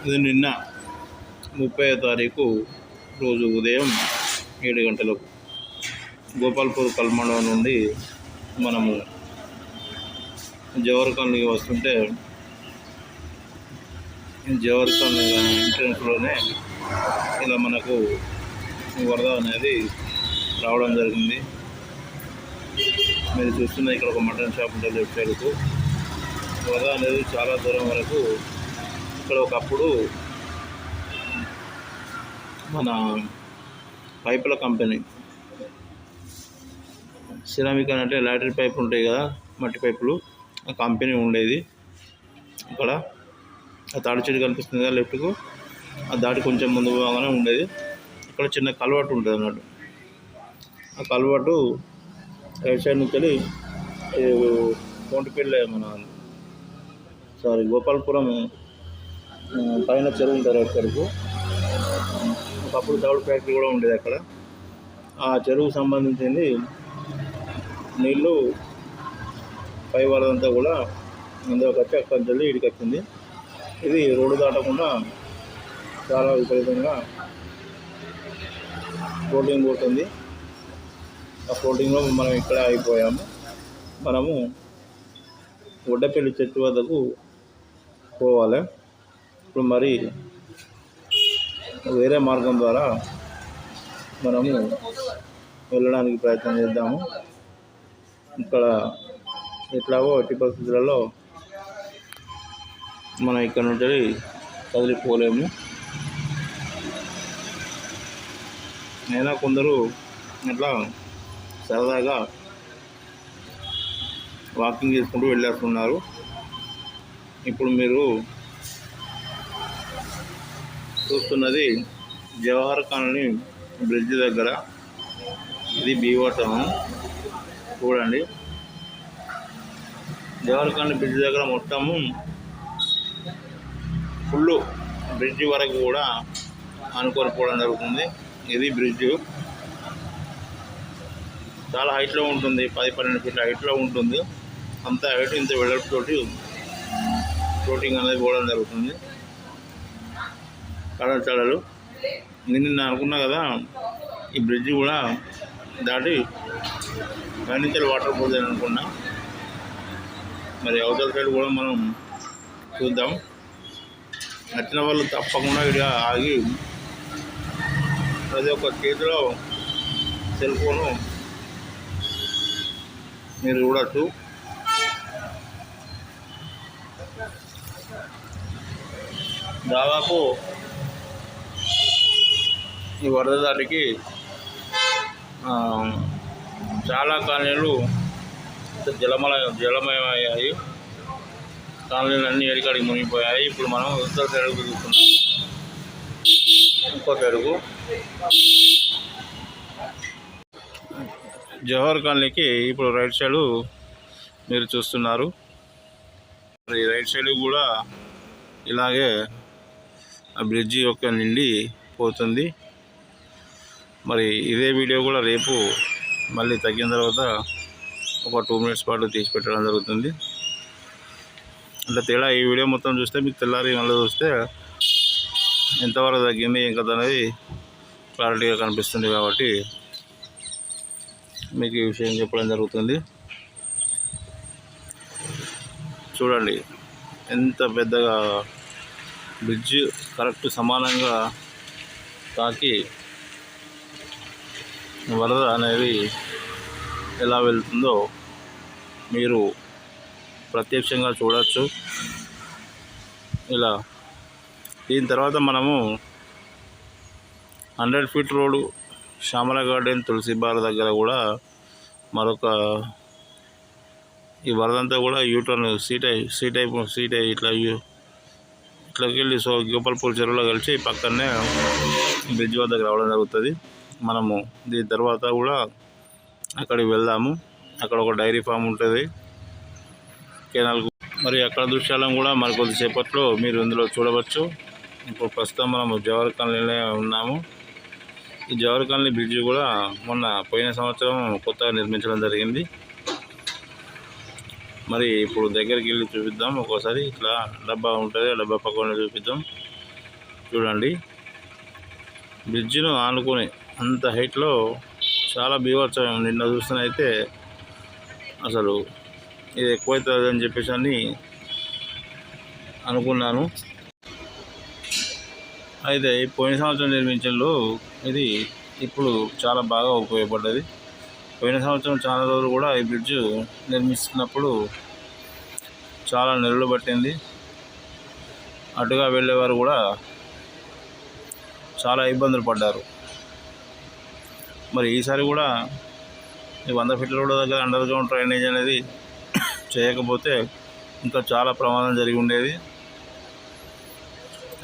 ఇది నిన్న 30వ తారీఖు రోజు ఉదయం 7 గంటలకు గోపాల్పూర్ కల్మండలం నుండి మనము జవహర్ కాలనీకి వస్తుంటే జవహర్ కాలనీ ఎంట్రన్స్లోనే ఇలా మనకు వరద అనేది రావడం జరిగింది. మీరు చూస్తున్న ఇక్కడ ఒక మటన్ షాప్ ఉంటుంది లెఫ్ట్ సైడ్కు. వరద అనేది చాలా దూరం వరకు ఇక్కడ ఒకప్పుడు మన పైపుల కంపెనీ సిరామిక్ అంటే లాటరీ పైపు ఉంటాయి కదా, మట్టి పైపులు, ఆ కంపెనీ ఉండేది. ఇక్కడ ఆ తాడి చెట్టు కనిపిస్తుంది కదా లెఫ్ట్కు, ఆ దాటి కొంచెం ముందు పోగానే ఉండేది. ఇక్కడ చిన్న కల్వర్టు ఉంటుంది అన్నట్టు. ఆ కల్వర్టు రైట్ సైడ్ నుంచి వెళ్ళి కోంటిపల్లి గోపాల్పురం పైన చెరువు ఉంటుంది రైట్ సైడ్కు. ఒకప్పుడు తౌడు ఫ్యాక్టరీ కూడా ఉండేది అక్కడ. ఆ చెరువుకు సంబంధించింది నీళ్ళు పై వరదంతా కూడా అందులోకి వచ్చి అక్కడి నుంచి ఇడికి వచ్చింది. ఇది రోడ్డు దాటకుండా చాలా విపరీతంగా ఫ్లోటింగ్ పోతుంది. ఆ ఫ్లోటింగ్లో మనం ఇక్కడ అయిపోయాము. మనము ఒడ్డపల్లి చెట్టు వద్దకు పోవాలి. ఇప్పుడు మరి వేరే మార్గం ద్వారా మనము వెళ్ళడానికి ప్రయత్నం చేద్దాము. ఇక్కడ ఎట్లాగో ఎట్టి పరిస్థితులలో మనం ఇక్కడ నుండి కదిలిపోలేము. అయినా కొందరు ఇట్లా సరదాగా వాకింగ్ చేసుకుంటూ వెళ్ళేస్తున్నారు. ఇప్పుడు మీరు చూస్తున్నది జవహర్ కాలనీ బ్రిడ్జ్ దగ్గర. ఇది బీవో టౌన్. చూడండి, జవహర్ కాలనీ బ్రిడ్జ్ దగ్గర మొత్తము ఫుల్ బ్రిడ్జ్ వరకు కూడా అనుకొని పోవడం జరుగుతుంది. ఇది బ్రిడ్జ్ చాలా హైట్లో ఉంటుంది, 10-12 ఫీట్ల హైట్లో ఉంటుంది. అంత హైట్ ఇంత వెడల్పుతోటి ఫ్లోటింగ్ అనేది పోవడం జరుగుతుంది. కళలు నేను అనుకున్నా కదా, ఈ బ్రిడ్జ్ కూడా దాటి పైనుంచి వాటర్ పోతుంది అనుకున్నా. మరి అవతల సైడ్ కూడా మనం చూద్దాం. నచ్చిన వాళ్ళు తప్పకుండా ఇక్కడ ఆగి ప్రతి ఒక్క చేతిలో సెల్ ఫోను మీరు చూడచ్చు. దాదాపు ఈ వరద దాటికి చాలా కాలనీలు జలమయమయ్యాయి. కాలనీలు అన్నీ ఎడికాడికి మునిగిపోయాయి. ఇప్పుడు మనం ఉత్తర సైడ్కు చూస్తున్నాము. ఇంకో సైడ్కు జవహర్ కాలనీకి ఇప్పుడు రైట్ సైడు మీరు చూస్తున్నారు. మరి రైట్ సైడ్ కూడా ఇలాగే ఆ బ్రిడ్జి యొక్క నిండి పోతుంది. మరి ఇదే వీడియో కూడా రేపు మళ్ళీ తగ్గిన తర్వాత ఒక 2 మినిట్స్ పాటు తీసి పెట్టడం జరుగుతుంది. అంటే తేడా ఈ వీడియో మొత్తం చూస్తే మీకు తెల్లారి మళ్ళీ చూస్తే ఎంతవరకు తగ్గింది ఏం కదా అనేది క్లారిటీగా కనిపిస్తుంది. కాబట్టి మీకు ఈ విషయం చెప్పడం జరుగుతుంది. చూడండి ఎంత పెద్దగా బ్రిడ్జ్ కరెక్ట్ సమానంగా తాకి వరద అనేది ఎలా వెళ్తుందో మీరు ప్రత్యక్షంగా చూడవచ్చు. ఇలా దీని తర్వాత మనము 100 ఫీట్ రోడ్డు శ్యామల గార్డెన్ తులసి బార్ దగ్గర కూడా మరొక ఈ వరదంతా కూడా యూటర్న్ సీ టైప్ ఇట్లకి వెళ్ళి గోపాల్పూర్ చెరువులో కలిసి పక్కనే బ్రిడ్జ్ వద్దకు రావడం జరుగుతుంది. మనము దీని తర్వాత కూడా అక్కడికి వెళ్దాము. అక్కడ ఒక డైరీ ఫామ్ ఉంటుంది కెనాల్కు. మరి అక్కడ దృశ్యాలను కూడా మరి కొద్దిసేపట్లో మీరు ఇందులో చూడవచ్చు. ఇప్పుడు ప్రస్తుతం మనము జవహర్ కాలనీలో ఉన్నాము. ఈ జవహర్ కాలనీ బ్రిడ్జ్ కూడా మొన్న పోయిన సంవత్సరం కొత్తగా నిర్మించడం జరిగింది. మరి ఇప్పుడు దగ్గరికి వెళ్ళి చూపిద్దాం. ఒక్కోసారి ఇట్లా డబ్బా ఉంటుంది, ఆ డబ్బా పక్కన చూపిద్దాం. చూడండి, బ్రిడ్జిను ఆనుకొని అంత హైట్లో చాలా బీభత్సం. నిన్న చూస్తున్నైతే అసలు ఇది ఎక్కువైతుంది అని చెప్పేసి అనుకున్నాను. అయితే పోయిన సంవత్సరం నిర్మించడంలో ఇది ఇప్పుడు చాలా బాగా ఉపయోగపడ్డది. పోయిన సంవత్సరం చాలా రోజులు కూడా ఈ బ్రిడ్జ్ నిర్మిస్తున్నప్పుడు చాలా నెలలు పట్టింది. అటుగా వెళ్ళేవారు కూడా చాలా ఇబ్బందులు పడ్డారు. మరి ఈసారి కూడా ఈ 100 ఫీట్ల రోడ్డు దగ్గర అండర్ గ్రౌండ్ డ్రైనేజ్ అనేది చేయకపోతే ఇంకా చాలా ప్రమాదం జరిగి ఉండేది.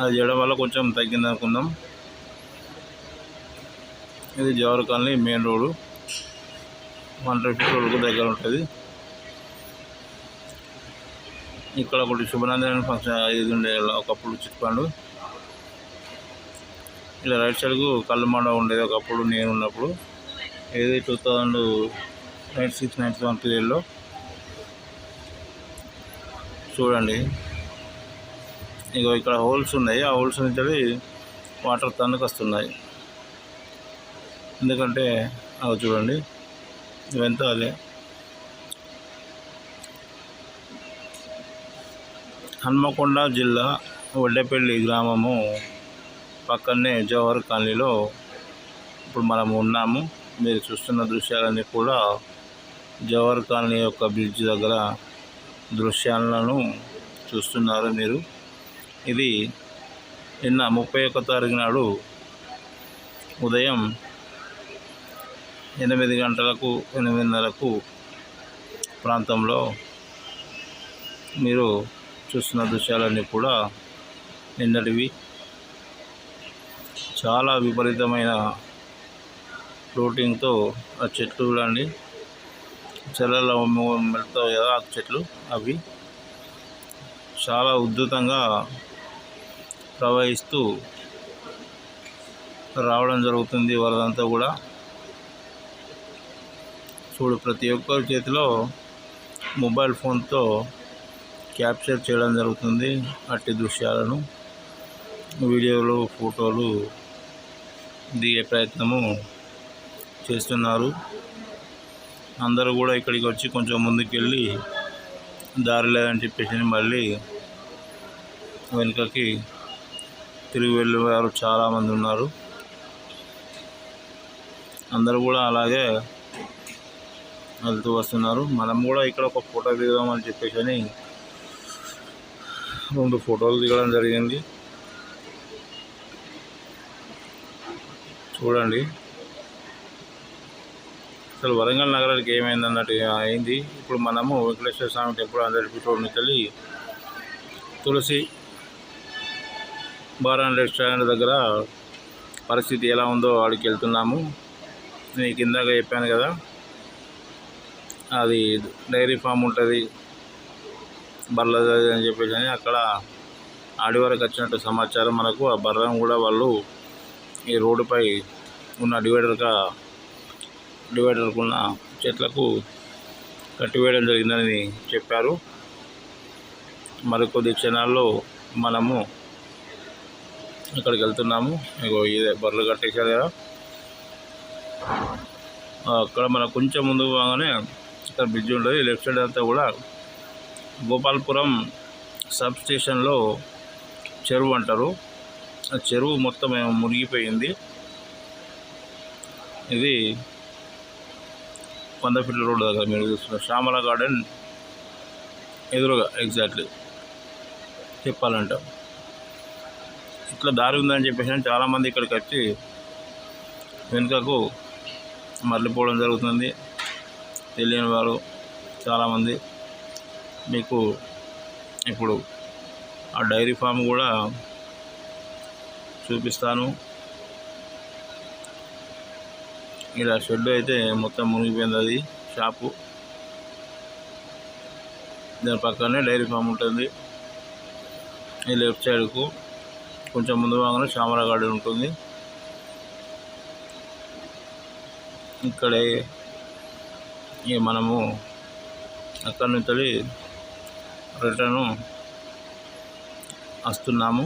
అది చేయడం వల్ల కొంచెం తగ్గింది అనుకుందాం. ఇది జవహర్ కాలనీ మెయిన్ రోడ్డు, 100 ఫీట్ల రోడ్డుకు దగ్గర ఉంటుంది. ఇక్కడ ఒకటి శుభనందన ఫంక్షన్ ఇది ఉండే ఒకప్పుడు చిట్పండు. ఇలా రైట్ సైడ్కు కళ్ళమండ ఉండేది ఒకప్పుడు నేను ఉన్నప్పుడు. ఏది 2096-97 పీరియడ్లో. చూడండి, ఇగో ఇక్కడ హోల్స్ ఉన్నాయి. ఆ హోల్స్ నుంచి వాటర్ తన్నుకు వస్తున్నాయి. ఎందుకంటే అవి చూడండి, ఇవంతా అదే. హన్మకొండ జిల్లా వడ్డేపల్లి గ్రామము పక్కనే జవహర్ కాలనీలో ఇప్పుడు మనము ఉన్నాము. మీరు చూస్తున్న దృశ్యాలన్నీ కూడా జవహర్ కాలనీ యొక్క బ్రిడ్జ్ దగ్గర దృశ్యాలను చూస్తున్నారు మీరు. ఇది నిన్న 31వ తారీఖు నాడు ఉదయం 8 గంటలకు 8:30కు ప్రాంతంలో మీరు చూస్తున్న దృశ్యాలన్నీ కూడా నిన్నటివి. చాలా విపరీతమైన ఫ్లోటింగ్తో ఆ చెట్లు చూడండి, చెర్లలో మెడతాయి కదా ఆ చెట్లు, అవి చాలా ఉధృతంగా ప్రవహిస్తూ రావడం జరుగుతుంది. వరదంతా కూడా చూడు, ప్రతి ఒక్కరి చేతిలో మొబైల్ ఫోన్తో క్యాప్చర్ చేయడం జరుగుతుంది. అట్టి దృశ్యాలను వీడియోలు, ఫోటోలు దిగే ప్రయత్నము చేస్తున్నారు. అందరూ కూడా ఇక్కడికి వచ్చి కొంచెం ముందుకెళ్ళి దారి లేదని చెప్పేసి మళ్ళీ వెనుకకి తిరిగి వెళ్ళేవారు చాలామంది ఉన్నారు. అందరూ కూడా అలాగే వెళ్తూ వస్తున్నారు. మనం కూడా ఇక్కడ ఒక ఫోటో దిగుదామని చెప్పేసి 2 ఫోటోలు దిగడం జరిగింది. చూడండి, అసలు వరంగల్ నగరానికి ఏమైంది అన్నట్టుగా అయింది. ఇప్పుడు మనము వెంకటేశ్వర స్వామి టెంపుల్ 100 ఫీట్ రోడ్ నుంచి వెళ్ళి తులసి బార్ అండ్ రెస్టారెంట్ దగ్గర పరిస్థితి ఎలా ఉందో వాడికి వెళ్తున్నాము. నేను కిందాక చెప్పాను కదా, అది డైరీ ఫామ్ ఉంటుంది బర్లది అని చెప్పేసి అక్కడ ఆడివరకు వచ్చినట్టు సమాచారం మనకు. ఆ బర్రం కూడా వాళ్ళు ఈ రోడ్డుపై ఉన్న డివైడర్కున్న చెట్లకు కట్టివేయడం జరిగిందని చెప్పారు. మరికొద్ది క్షణాల్లో మనము ఇక్కడికి వెళ్తున్నాము. ఇగో ఇదే బర్రెలు కట్టేశారు కదా, అక్కడ మనం కొంచెం ముందుకు పోగానే ఇక్కడ బ్రిడ్జ్ ఉంటుంది. లెఫ్ట్ సైడ్ అంతా కూడా గోపాల్పురం సబ్ స్టేషన్లో చెరువు అంటారు. ఆ చెరువు మొత్తం మునిగిపోయింది. ఇది 100 ఫీట్ల రోడ్డు దగ్గర మీరు చూస్తున్న శ్యామల గార్డెన్ ఎదురుగా ఎగ్జాక్ట్లీ చెప్పాలంటే ఇట్లా దారి ఉందని చెప్పేసి చాలామంది ఇక్కడికి వచ్చి వెనుకకు మరలిపోవడం జరుగుతుంది. తెలియని వారు చాలామంది. మీకు ఇప్పుడు ఆ డైరీ ఫామ్ కూడా చూపిస్తాను. ఇలా షెడ్ అయితే మొత్తం మునిగిపోయింది. అది షాపు, దాని పక్కనే డైరీ ఫామ్ ఉంటుంది. ఈ లెఫ్ట్ సైడ్కు కొంచెం ముందు భాగంలో శ్యామల గార్డెన్ ఉంటుంది. ఇక్కడే మనము అక్కడి నుంచి రిటర్ను వస్తున్నాము.